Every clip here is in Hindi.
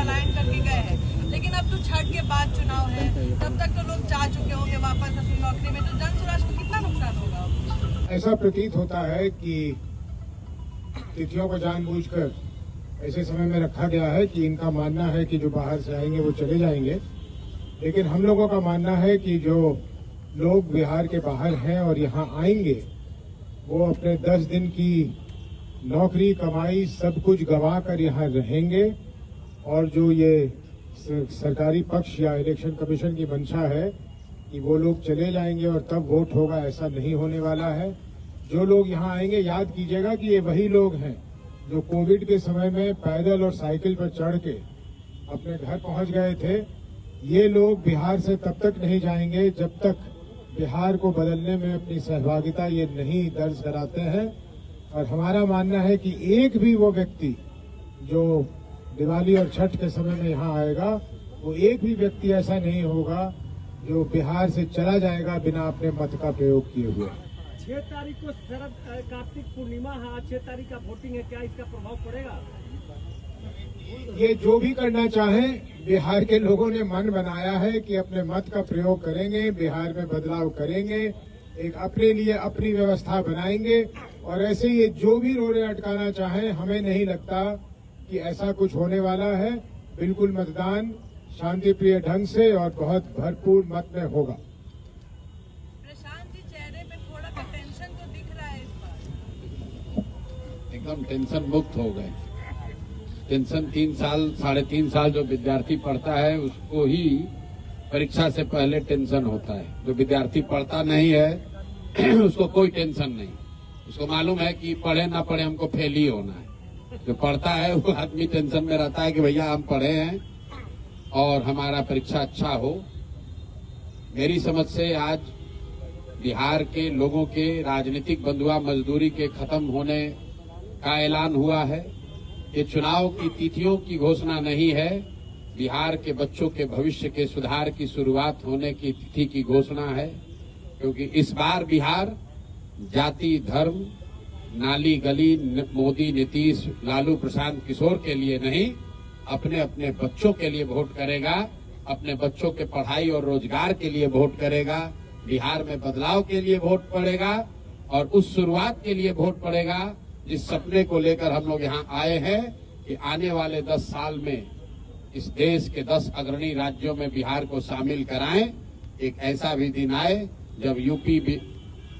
पलायन करके गए हैं। लेकिन अब तो छठ के बाद चुनाव है, तब तक तो लोग जा चुके होंगे वापस अपनी नौकरी में, तो जन स्वराज को कितना नुकसान होगा? ऐसा प्रतीत होता है कि तिथियों को जानबूझकर ऐसे समय में रखा गया है कि इनका मानना है कि जो बाहर से आएंगे वो चले जाएंगे, लेकिन हम लोगों का मानना है कि जो लोग बिहार के बाहर हैं और यहाँ आएंगे वो अपने 10 दिन की नौकरी कमाई सब कुछ गंवा कर यहाँ रहेंगे। और जो ये सरकारी पक्ष या इलेक्शन कमीशन की मंशा है कि वो लोग चले जाएंगे और तब वोट होगा, ऐसा नहीं होने वाला है। जो लोग यहाँ आएंगे, याद कीजिएगा कि ये वही लोग हैं जो कोविड के समय में पैदल और साइकिल पर चढ़ के अपने घर पहुंच गए थे। ये लोग बिहार से तब तक नहीं जाएंगे जब तक बिहार को बदलने में अपनी सहभागिता ये नहीं दर्ज कराते हैं। और हमारा मानना है कि एक भी वो व्यक्ति जो दिवाली और छठ के समय में यहाँ आएगा, वो एक भी व्यक्ति ऐसा नहीं होगा जो बिहार से चला जाएगा बिना अपने मत का प्रयोग किए हुए। 6 तारीख को शरद कार्तिक पूर्णिमा है, 6 तारीख का वोटिंग है, क्या इसका प्रभाव पड़ेगा? ये जो भी करना चाहें, बिहार के लोगों ने मन बनाया है कि अपने मत का प्रयोग करेंगे, बिहार में बदलाव करेंगे, एक अपने लिए अपनी व्यवस्था बनाएंगे। और ऐसे ये जो भी रोड़े अटकाना चाहें, हमें नहीं लगता कि ऐसा कुछ होने वाला है। बिल्कुल मतदान शांतिप्रिय ढंग से और बहुत भरपूर मत में होगा। प्रशांत जी, चेहरे पे थोड़ा सा टेंशन तो दिख रहा है इस बार। एकदम टेंशन मुक्त हो गए। टेंशन 3 साल 3.5 साल जो विद्यार्थी पढ़ता है उसको ही परीक्षा से पहले टेंशन होता है। जो विद्यार्थी पढ़ता नहीं है उसको कोई टेंशन नहीं। उसको मालूम है कि पढ़े ना पढ़े हमको फेल ही होना है। जो पढ़ता है वो आदमी टेंशन में रहता है कि भैया हम पढ़े हैं और हमारा परीक्षा अच्छा हो। मेरी समझ से आज बिहार के लोगों के राजनीतिक बंधुआ मजदूरी के खत्म होने का ऐलान हुआ है। ये चुनाव की तिथियों की घोषणा नहीं है, बिहार के बच्चों के भविष्य के सुधार की शुरुआत होने की तिथि की घोषणा है। क्योंकि इस बार बिहार जाति, धर्म, नाली गली, मोदी, नीतीश, लालू, प्रशांत किशोर के लिए नहीं, अपने अपने बच्चों के लिए वोट करेगा, अपने बच्चों के पढ़ाई और रोजगार के लिए वोट करेगा, बिहार में बदलाव के लिए वोट पड़ेगा और उस शुरुआत के लिए वोट पड़ेगा जिस सपने को लेकर हम लोग यहाँ आए हैं कि आने वाले 10 साल में इस देश के 10 अग्रणी राज्यों में बिहार को शामिल कराएं। एक ऐसा भी दिन आए जब यूपी,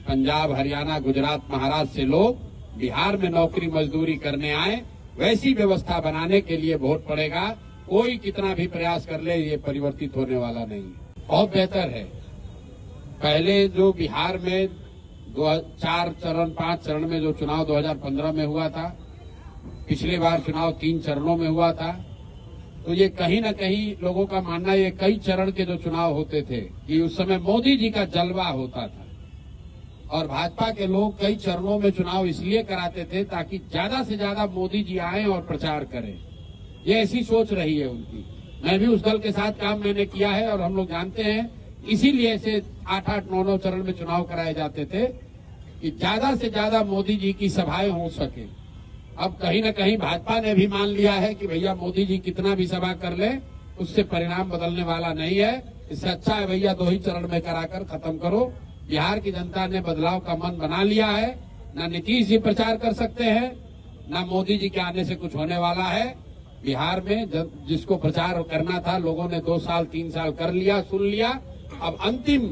पंजाब, हरियाणा, गुजरात, महाराष्ट्र से लोग बिहार में नौकरी मजदूरी करने आए। वैसी व्यवस्था बनाने के लिए वोट पड़ेगा। कोई कितना भी प्रयास कर ले, ये परिवर्तित होने वाला नहीं है। बहुत बेहतर है। पहले जो बिहार में 4 चरण 5 चरण में जो चुनाव 2015 में हुआ था, पिछले बार चुनाव 3 चरणों में हुआ था, तो ये कहीं न कहीं लोगों का मानना ये कई चरण के जो चुनाव होते थे कि उस समय मोदी जी का जलवा होता था और भाजपा के लोग कई चरणों में चुनाव इसलिए कराते थे ताकि ज्यादा से ज्यादा मोदी जी आए और प्रचार करें। ये ऐसी सोच रही है उनकी। मैं भी उस दल के साथ काम मैंने किया है और हम लोग जानते हैं, इसीलिए ऐसे 8-8, 9-9 चरण में चुनाव कराए जाते थे कि ज्यादा से ज्यादा मोदी जी की सभाएं हो सके। अब कहीं न कहीं भाजपा ने भी मान लिया है कि भैया मोदी जी कितना भी सभा कर ले, उससे परिणाम बदलने वाला नहीं है। इससे अच्छा है भैया 2 ही चरण में कराकर खत्म करो। बिहार की जनता ने बदलाव का मन बना लिया है। न नीतीश जी प्रचार कर सकते हैं, न मोदी जी के आने से कुछ होने वाला है। बिहार में जिसको प्रचार करना था लोगों ने 2 साल 3 साल कर लिया, सुन लिया। अब अंतिम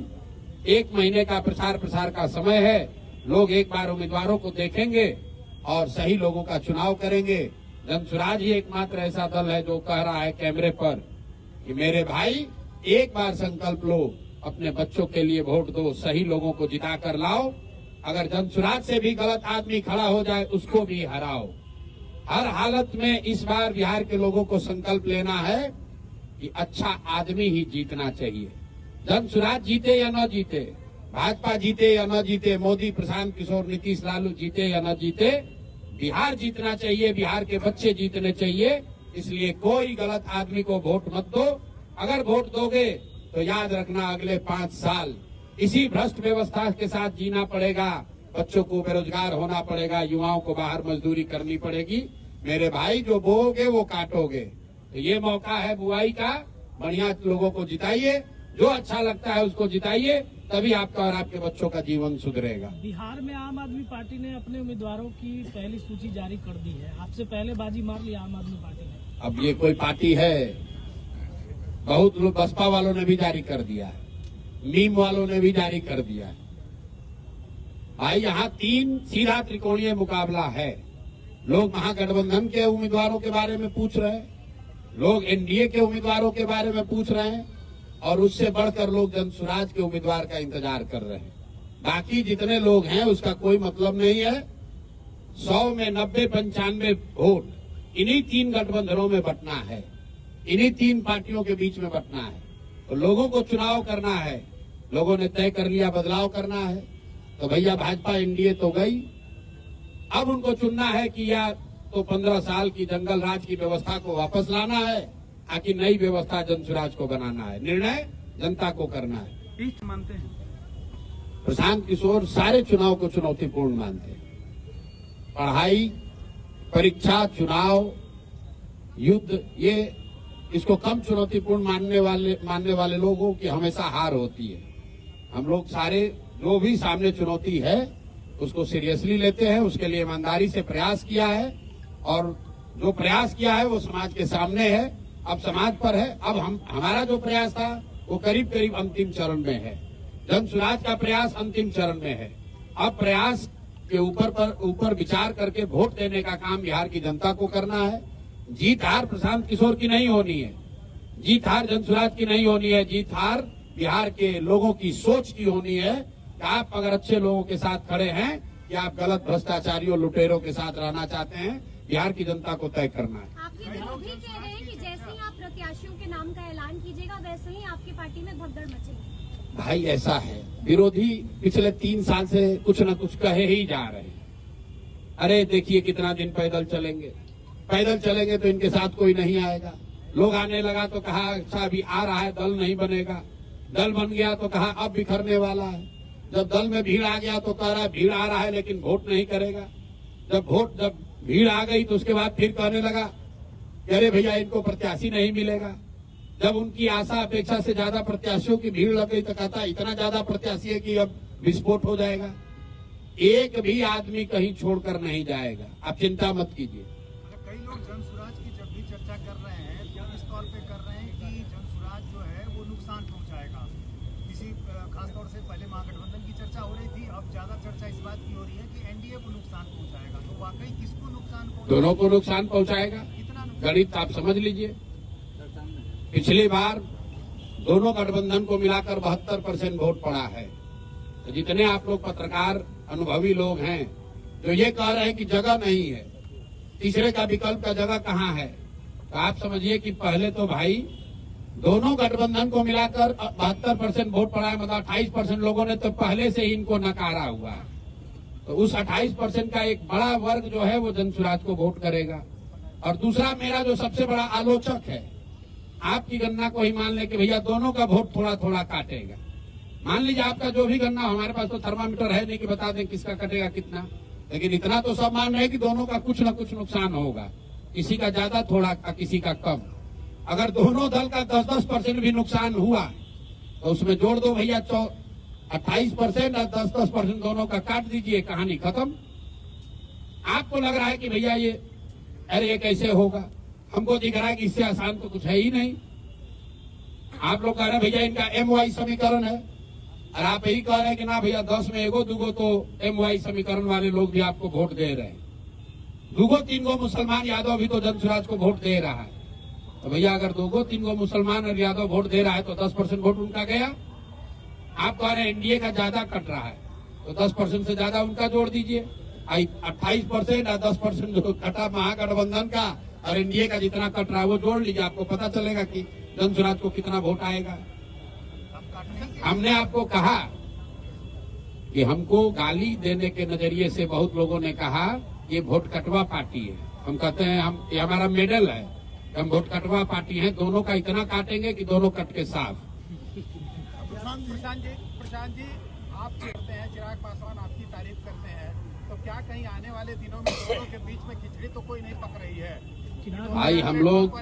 1 महीने का प्रसार का समय है। लोग एक बार उम्मीदवारों को देखेंगे और सही लोगों का चुनाव करेंगे। जन स्वराज ही एकमात्र ऐसा दल है जो कह रहा है कैमरे पर कि मेरे भाई एक बार संकल्प लो, अपने बच्चों के लिए वोट दो, सही लोगों को जिता कर लाओ। अगर जन स्वराज से भी गलत आदमी खड़ा हो जाए उसको भी हराओ। हर हालत में इस बार बिहार के लोगों को संकल्प लेना है कि अच्छा आदमी ही जीतना चाहिए। जन स्वराज जीते या न जीते, भाजपा जीते या न जीते, मोदी, प्रशांत किशोर, नीतीश, लालू जीते या न जीते, बिहार जीतना चाहिए, बिहार के बच्चे जीतने चाहिए। इसलिए कोई गलत आदमी को वोट मत दो। अगर वोट दोगे तो याद रखना अगले 5 साल इसी भ्रष्ट व्यवस्था के साथ जीना पड़ेगा। बच्चों को बेरोजगार होना पड़ेगा, युवाओं को बाहर मजदूरी करनी पड़ेगी। मेरे भाई जो बोओगे वो काटोगे। तो ये मौका है बुआई का, बढ़िया लोगों को जिताइए, जो अच्छा लगता है उसको जिताइए, तभी आपका और आपके बच्चों का जीवन सुधरेगा। बिहार में आम आदमी पार्टी ने अपने उम्मीदवारों की पहली सूची जारी कर दी है, आपसे पहले बाजी मार ली आम आदमी पार्टी ने। अब ये कोई पार्टी है? बहुत लोग, बसपा वालों ने भी जारी कर दिया है, मीम वालों ने भी जारी कर दिया है। भाई यहाँ 3 सीधा त्रिकोणीय मुकाबला है। लोग महागठबंधन के उम्मीदवारों के बारे में पूछ रहे हैं, लोग एनडीए के उम्मीदवारों के बारे में पूछ रहे हैं, और उससे बढ़कर लोग जनसुराज के उम्मीदवार का इंतजार कर रहे हैं। बाकी जितने लोग हैं उसका कोई मतलब नहीं है। 100 में 90-95 वोट इन्हीं 3 गठबंधनों में बंटना है, इन्हीं 3 पार्टियों के बीच में बंटना है। तो लोगों को चुनाव करना है, लोगों ने तय कर लिया बदलाव करना है। तो भैया भाजपा एनडीए तो गई, अब उनको चुनना है कि या तो 15 साल की जंगल राज की व्यवस्था को वापस लाना है, आखिर नई व्यवस्था जनसुराज को बनाना है। निर्णय जनता को करना है। मानते हैं प्रशांत किशोर सारे चुनाव को चुनौतीपूर्ण मानते हैं। पढ़ाई, परीक्षा, चुनाव, युद्ध, ये इसको कम चुनौतीपूर्ण मानने वाले लोगों की हमेशा हार होती है। हम लोग सारे जो भी सामने चुनौती है उसको सीरियसली लेते हैं, उसके लिए ईमानदारी से प्रयास किया है, और जो प्रयास किया है वो समाज के सामने है, अब समाज पर है। अब हमारा जो प्रयास था वो करीब करीब अंतिम चरण में है, जनसुराज का प्रयास अंतिम चरण में है। अब प्रयास के ऊपर विचार करके वोट देने का काम बिहार की जनता को करना है। जीत हार प्रशांत किशोर की नहीं होनी है, जीत हार जनसुराज की नहीं होनी है, जीत हार बिहार के लोगों की सोच की होनी है कि आप अगर अच्छे लोगों के साथ खड़े हैं या आप गलत भ्रष्टाचारियों, लुटेरों के साथ रहना चाहते हैं, बिहार की जनता को तय करना है। आपके विरोधी कह रहे हैं कि जैसे ही आप प्रत्याशियों के नाम का ऐलान कीजिएगा वैसे ही आपकी पार्टी में भगदड़ मचेगी। भाई ऐसा है, विरोधी पिछले 3 साल से कुछ न कुछ कहे ही जा रहे हैं। अरे देखिए कितना दिन पैदल चलेंगे, पैदल चलेंगे तो इनके साथ कोई नहीं आएगा। लोग आने लगा तो कहा अच्छा अभी आ रहा है, दल नहीं बनेगा। दल बन गया तो कहा अब बिखरने वाला है। जब दल में भीड़ आ गया तो कह रहा है भीड़ आ रहा है लेकिन वोट नहीं करेगा। जब भीड़ आ गई तो उसके बाद फिर कहने लगा कि अरे भैया इनको प्रत्याशी नहीं मिलेगा। जब उनकी आशा अपेक्षा से ज्यादा प्रत्याशियों की भीड़ लग गई तो कहता इतना ज्यादा प्रत्याशी है कि अब विस्फोट हो जाएगा। एक भी आदमी कहीं छोड़कर नहीं जाएगा, आप चिंता मत कीजिए। कई लोग जनसुराज की जब भी चर्चा कर रहे हैं तो इस तौर पे कर रहे हैं कि जनसुराज जो है वो नुकसान पहुंचाएगा। किसी खासतौर से पहले महागठबंधन की चर्चा हो रही थी, अब ज्यादा चर्चा इस बात की हो रही है कि एनडीए को नुकसान पहुंचाएगा। तो वाकई किसको नुकसान पहुंचाएगा? दोनों को नुकसान पहुंचाएगा। कितना गणित आप समझ लीजिए, पिछली बार दोनों गठबंधन को मिलाकर 72% वोट पड़ा है। तो जितने आप लोग पत्रकार अनुभवी लोग हैं जो ये कह रहे हैं कि जगह नहीं है, तीसरे का विकल्प का जगह कहाँ है, तो आप समझिए कि पहले तो भाई दोनों गठबंधन को मिलाकर 72% वोट पड़ा है, मतलब 28% लोगों ने तो पहले से ही इनको नकारा हुआ है। तो उस 28% का एक बड़ा वर्ग जो है वो जनसुराज को वोट करेगा। और दूसरा मेरा जो सबसे बड़ा आलोचक है, आपकी गणना को ही मान ले कि भैया दोनों का वोट थोड़ा थोड़ा काटेगा। मान लीजिए आपका जो भी गणना, हमारे पास तो थर्मामीटर है नहीं कि बता दें किसका कटेगा कितना, लेकिन इतना तो सब मान रहे हैं कि दोनों का कुछ न कुछ नुकसान होगा, किसी का ज्यादा थोड़ा किसी का कम। अगर दोनों दल का 10-10% भी नुकसान हुआ तो उसमें जोड़ दो भैया 28% और 10-10% दोनों का काट दीजिए, कहानी खत्म। आपको लग रहा है कि भैया ये अरे ये कैसे होगा, हमको दिख रहा है कि इससे आसान तो कुछ है ही नहीं। आप लोग कह रहे हैं भैया इनका MY समीकरण है, और आप यही कह रहे हैं कि ना भैया 10 में एगो दूगो तो MY समीकरण वाले लोग भी आपको वोट दे रहे हैं। 2-3 मुसलमान यादव भी तो जनसुराज को वोट दे रहा है। तो भैया अगर 2-3 मुसलमान और यादव वोट दे रहा है तो 10% वोट उनका गया। आप कह रहे हैं एनडीए का ज्यादा कट रहा है, तो 10% से ज्यादा उनका जोड़ दीजिए। 28% और 10% जो कटा महागठबंधन का और एनडीए का जितना कट रहा है वो जोड़ लीजिए, आपको पता चलेगा कि जनसुराज को कितना वोट आएगा। हमने आपको कहा कि हमको गाली देने के नजरिए से बहुत लोगों ने कहा ये वोट कटवा पार्टी है। हम कहते हैं ये हमारा मेडल है, हम वोट कटवा पार्टी हैं, दोनों का इतना काटेंगे कि दोनों कट के साफ। प्रशांत जी आप कहते हैं, चिराग पासवान आपकी तारीफ करते हैं, तो क्या कहीं आने वाले दिनों में दोनों के बीच में खिचड़ी तो कोई नहीं पक रही है? चिराग भाई हम लोग,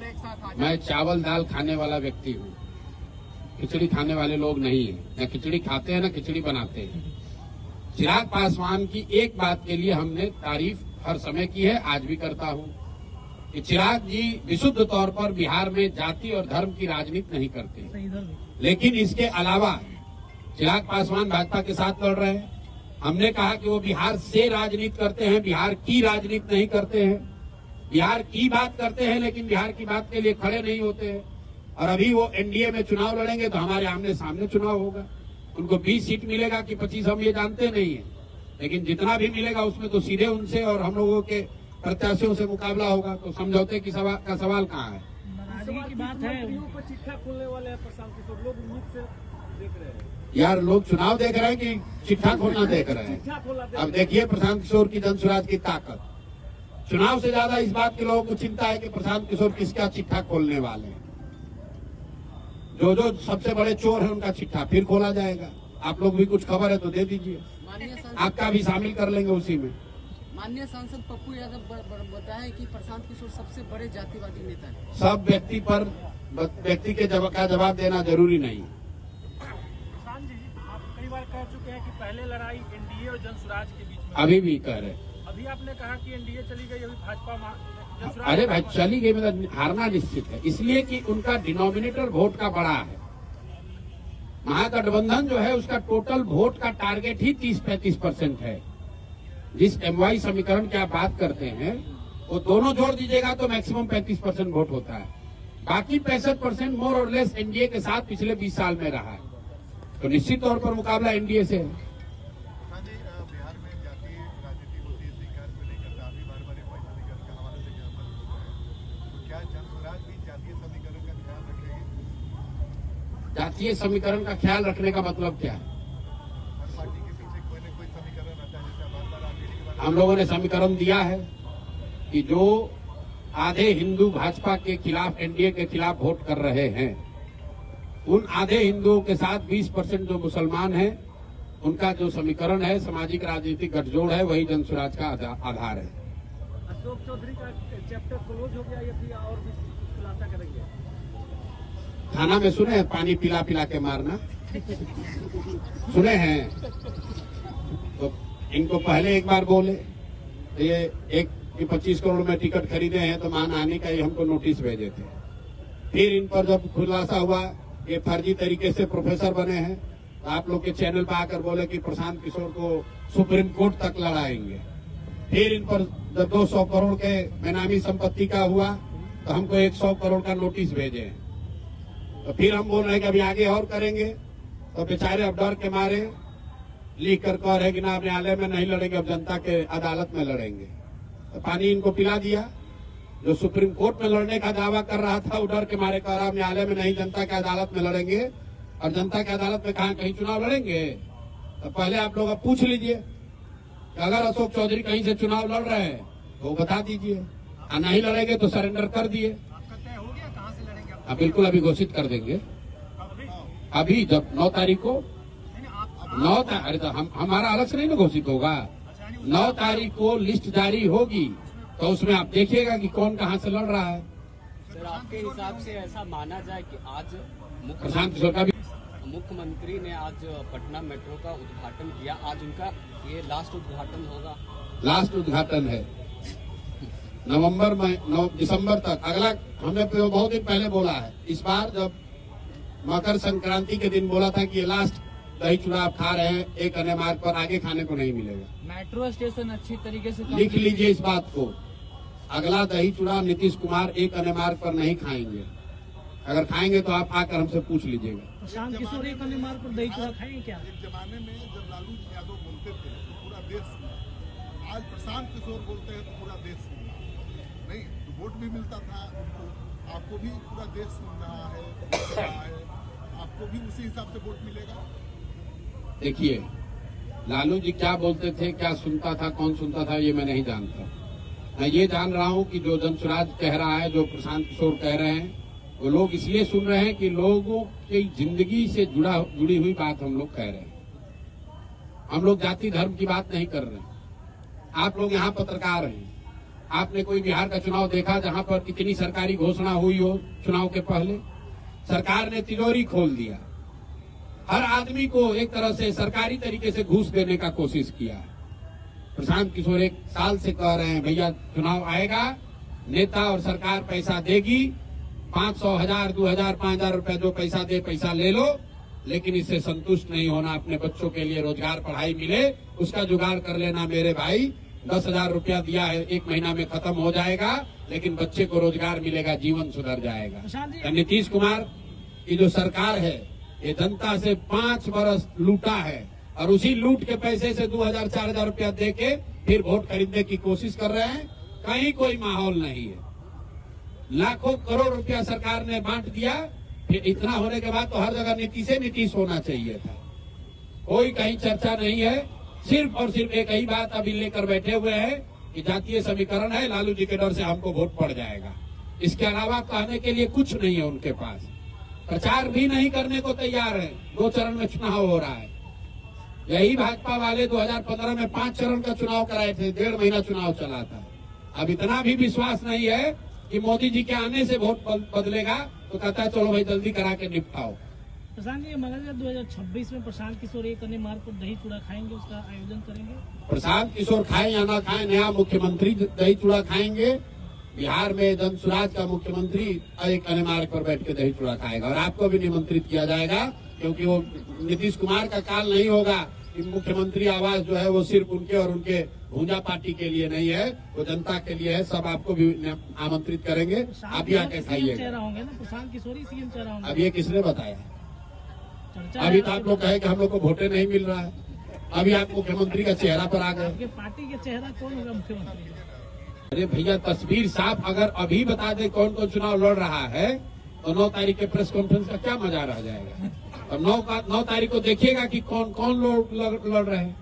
मैं चावल दाल खाने वाला व्यक्ति हूँ, खिचड़ी खाने वाले लोग नहीं है। न खिचड़ी खाते हैं न खिचड़ी बनाते हैं। चिराग पासवान की एक बात के लिए हमने तारीफ हर समय की है, आज भी करता हूँ, कि चिराग जी विशुद्ध तौर पर बिहार में जाति और धर्म की राजनीति नहीं करते हैं। इधर भी लेकिन इसके अलावा चिराग पासवान भाजपा के साथ लड़ रहे हैं। हमने कहा कि वो बिहार से राजनीति करते हैं, बिहार की राजनीति नहीं करते हैं। बिहार की बात करते हैं लेकिन बिहार की बात के लिए खड़े नहीं होते हैं। और अभी वो एनडीए में चुनाव लड़ेंगे तो हमारे आमने सामने चुनाव होगा। उनको 20 सीट मिलेगा कि 25, हम ये जानते नहीं है, लेकिन जितना भी मिलेगा उसमें तो सीधे उनसे और हम लोगों के प्रत्याशियों से मुकाबला होगा। तो समझौते की का सवाल कहाँ है? नाराजगी की बात है। चिट्ठा खोलने वाले हैं प्रशांत किशोर, लोग उम्मीद से देख रहे हैं। यार लोग चुनाव देख रहे हैं कि चिट्ठा खोलना देख रहे हैं? अब देखिए प्रशांत किशोर की जनसुराज की ताकत, चुनाव से ज्यादा इस बात के लोगों को चिंता है कि प्रशांत किशोर किसका चिट्ठा खोलने वाले हैं। जो सबसे बड़े चोर है उनका चिट्ठा फिर खोला जाएगा। आप लोग भी कुछ खबर है तो दे दीजिए, आपका भी शामिल कर लेंगे उसी में। माननीय सांसद पप्पू यादव बताया कि प्रशांत किशोर सबसे बड़े जातिवादी नेता है। सब व्यक्ति के जवाब देना जरूरी नहीं। प्रशांत जी, आप कई बार कह चुके हैं कि पहले लड़ाई एनडीए और जनसुराज के बीच में, अभी भी कह रहे। अभी आपने कहा कि एनडीए चली गई, अभी भाजपा अरे भाई चली गई मतलब हारना निश्चित है, इसलिए कि उनका डिनोमिनेटर वोट का बड़ा है। महागठबंधन जो है उसका टोटल वोट का टारगेट ही 30-35% है। जिस MY समीकरण की आप बात करते हैं वो दोनों जोड़ दीजिएगा तो मैक्सिमम 35% वोट होता है। बाकी 65% मोर और लेस एनडीए के साथ पिछले 20 साल में रहा है। तो निश्चित तौर पर मुकाबला एनडीए से है। बिहार में जाति राजनीति होती है, स्वीकार को लेकर काफी बार पैसा निकल के हवाले से ज्ञापन होता है, तो क्या जनसुराज भी जातीय समीकरण का ख्याल रखेगी? जातीय समीकरण का ख्याल रखने का मतलब क्या है? हर पार्टी के पीछे कोई न कोई समीकरण रहता है, जैसे बार बार हम लोगों ने समीकरण दिया है कि जो आधे हिंदू भाजपा के खिलाफ, एनडीए के खिलाफ वोट कर रहे हैं, उन आधे हिंदुओं के साथ 20% जो मुसलमान हैं, उनका जो समीकरण है, सामाजिक राजनीतिक गठजोड़ है, वही जनसुराज का आधार है। अशोक चौधरी का चैप्टर क्लोज हो गया या फिर और भी खुलासा करेंगे? थाना में सुने हैं पानी पिला पिला के मारना, सुने हैं? तो इनको पहले एक बार बोले ये 25 करोड़ में टिकट खरीदे हैं तो मानहानि का ही हमको नोटिस भेजे थे। फिर इन पर जब खुलासा हुआ ये फर्जी तरीके से प्रोफेसर बने हैं तो आप लोग के चैनल पर आकर बोले कि प्रशांत किशोर को सुप्रीम कोर्ट तक लड़ाएंगे। फिर इन पर जब 200 करोड़ के बेनामी संपत्ति का हुआ तो हमको 100 करोड़ का नोटिस भेजे हैं। तो फिर हम बोल रहे हैं कि अभी आगे और करेंगे, तो बेचारे अब डर के मारे लिख कर कह रहे कि ना न्यायालय में नहीं लड़ेंगे, अब जनता के अदालत में लड़ेंगे। तो पानी इनको पिला दिया। जो सुप्रीम कोर्ट में लड़ने का दावा कर रहा था वो डर के मारे कह रहा न्यायालय में नहीं, जनता के अदालत में लड़ेंगे। और जनता के अदालत में कहीं चुनाव लड़ेंगे? तो पहले आप लोग अब पूछ लीजिए कि अगर अशोक चौधरी कहीं से चुनाव लड़ रहे हैं तो बता दीजिए, और नहीं लड़ेंगे तो सरेंडर कर दिए। आपका तय हो गया कहाँ से लड़ेंगे आप? बिल्कुल अभी घोषित कर देंगे। अभी जब 9 तारीख को 9 तारीख तो हमारा अलग से नहीं ना घोषित होगा। 9 तारीख को लिस्ट जारी होगी तो उसमें आप देखिएगा कि कौन कहाँ से लड़ रहा है। सर आपके हिसाब से ऐसा माना जाए कि आज प्रशांत किशोर का भी मुख्यमंत्री ने आज पटना मेट्रो का उद्घाटन किया, आज उनका ये लास्ट उद्घाटन होगा? लास्ट उद्घाटन है नवंबर में 9 दिसंबर तक। अगला हमने बहुत दिन पहले बोला है, इस बार जब मकर संक्रांति के दिन बोला था कि ये लास्ट दही चूड़ा आप खा रहे हैं, एक अन्य मार्ग पर आगे खाने को नहीं मिलेगा। मेट्रो स्टेशन अच्छी तरीके से लिख लीजिए इस बात को, अगला दही चूड़ा नीतीश कुमार एक अन्य मार्ग पर नहीं खाएंगे। अगर खाएंगे तो आप आकर हमसे पूछ लीजिएगा। प्रशांत किशोर एक अन्य मार्ग पर दही चूड़ा खाएंगे क्या? एक जमाने में जब लालू यादव बोलते थे तो पूरा देश सुना, आज प्रशांत किशोर बोलते हैं तो पूरा देश सुना नहीं, तो वोट भी मिलता था उनको। आपको भी पूरा देश सुन रहा है, आपको भी उसी हिसाब से वोट मिलेगा। देखिए लालू जी क्या बोलते थे, क्या सुनता था, कौन सुनता था, ये मैं नहीं जानता। मैं ये जान रहा हूँ कि जो जनसुराज कह रहा है, जो प्रशांत किशोर कह रहे हैं, वो लोग इसलिए सुन रहे हैं कि लोगों की जिंदगी से जुड़ी हुई बात हम लोग कह रहे हैं। हम लोग जाति धर्म की बात नहीं कर रहे हैं। आप लोग यहाँ पत्रकार हैं, आपने कोई बिहार का चुनाव देखा जहां पर इतनी सरकारी घोषणा हुई हो चुनाव के पहले? सरकार ने तिजोरी खोल दिया, हर आदमी को एक तरह से सरकारी तरीके से घूस देने का कोशिश किया। प्रशांत किशोर 1 साल से कह रहे हैं भैया चुनाव आएगा, नेता और सरकार पैसा देगी, 500, 1000, 2000, 5000 रुपया जो पैसा दे पैसा ले लो, लेकिन इससे संतुष्ट नहीं होना। अपने बच्चों के लिए रोजगार पढ़ाई मिले उसका जुगाड़ कर लेना मेरे भाई। 10,000 रुपया दिया है, 1 महीना में खत्म हो जाएगा, लेकिन बच्चे को रोजगार मिलेगा, जीवन सुधर जाएगा। तो नीतीश कुमार की जो सरकार है ये जनता से 5 बरस लूटा है और उसी लूट के पैसे से 2000, 4000 रुपया दे के फिर वोट खरीदने की कोशिश कर रहे हैं। कहीं कोई माहौल नहीं है। लाखों करोड़ रुपया सरकार ने बांट दिया, फिर इतना होने के बाद तो हर जगह नीतीश होना चाहिए था। कोई कहीं चर्चा नहीं है, सिर्फ और सिर्फ एक ही बात अभी लेकर बैठे हुए हैं कि जातीय समीकरण है, लालू जी के डर से हमको वोट पड़ जाएगा। इसके अलावा कहने के लिए कुछ नहीं है उनके पास। प्रचार भी नहीं करने को तैयार है। 2 चरण में चुनाव हो रहा है। यही भाजपा वाले 2015 में 5 चरण का चुनाव कराए थे, 1.5 महीना चुनाव चला था। अब इतना भी विश्वास नहीं है कि मोदी जी के आने से वोट बदलेगा, तो कहता है चलो भाई जल्दी करा के निपटाओ। प्रशांत जी, मगर 2026 में प्रशांत किशोर एक अन्य मार्ग पर दही चूड़ा खाएंगे, उसका आयोजन करेंगे? प्रशांत किशोर खाएं या ना खाएं, नया मुख्यमंत्री दही चूड़ा खाएंगे। बिहार में जनसुराज का मुख्यमंत्री एक अन्य मार्ग पर बैठ के दही चूड़ा खाएगा और आपको भी निमंत्रित किया जाएगा, क्योंकि वो नीतीश कुमार का काल नहीं होगा कि मुख्यमंत्री आवास जो है वो सिर्फ उनके और उनके भूंजा पार्टी के लिए नहीं है, वो जनता के लिए है। सब आपको भी आमंत्रित करेंगे, आप भी आके खाइएगा। चेहरा होंगे ना, प्रशांत किशोर ही सीएम चेहरा होंगे। अब ये किसने बताया? अभी तो आप लोग कहे कि हम लोग को वोटे नहीं मिल रहा है, अभी आप मुख्यमंत्री का चेहरा पर आ गए। आपके पार्टी के चेहरा कौन होगा मुख्यमंत्री? अरे भैया तस्वीर साफ अगर अभी बता दे कौन कौन चुनाव लड़ रहा है तो 9 तारीख के प्रेस कॉन्फ्रेंस का क्या मजा रह जाएगा। और 9 तारीख को देखिएगा कि कौन कौन लोग लड़ रहे हैं।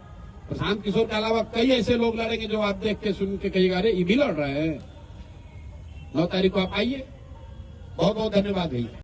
प्रशांत किशोर के अलावा कई ऐसे लोग लड़ेंगे जो आप देख के सुन के कहिएगा अरे ये भी लड़ रहे हैं। 9 तारीख को आप आइए। बहुत बहुत धन्यवाद भैया।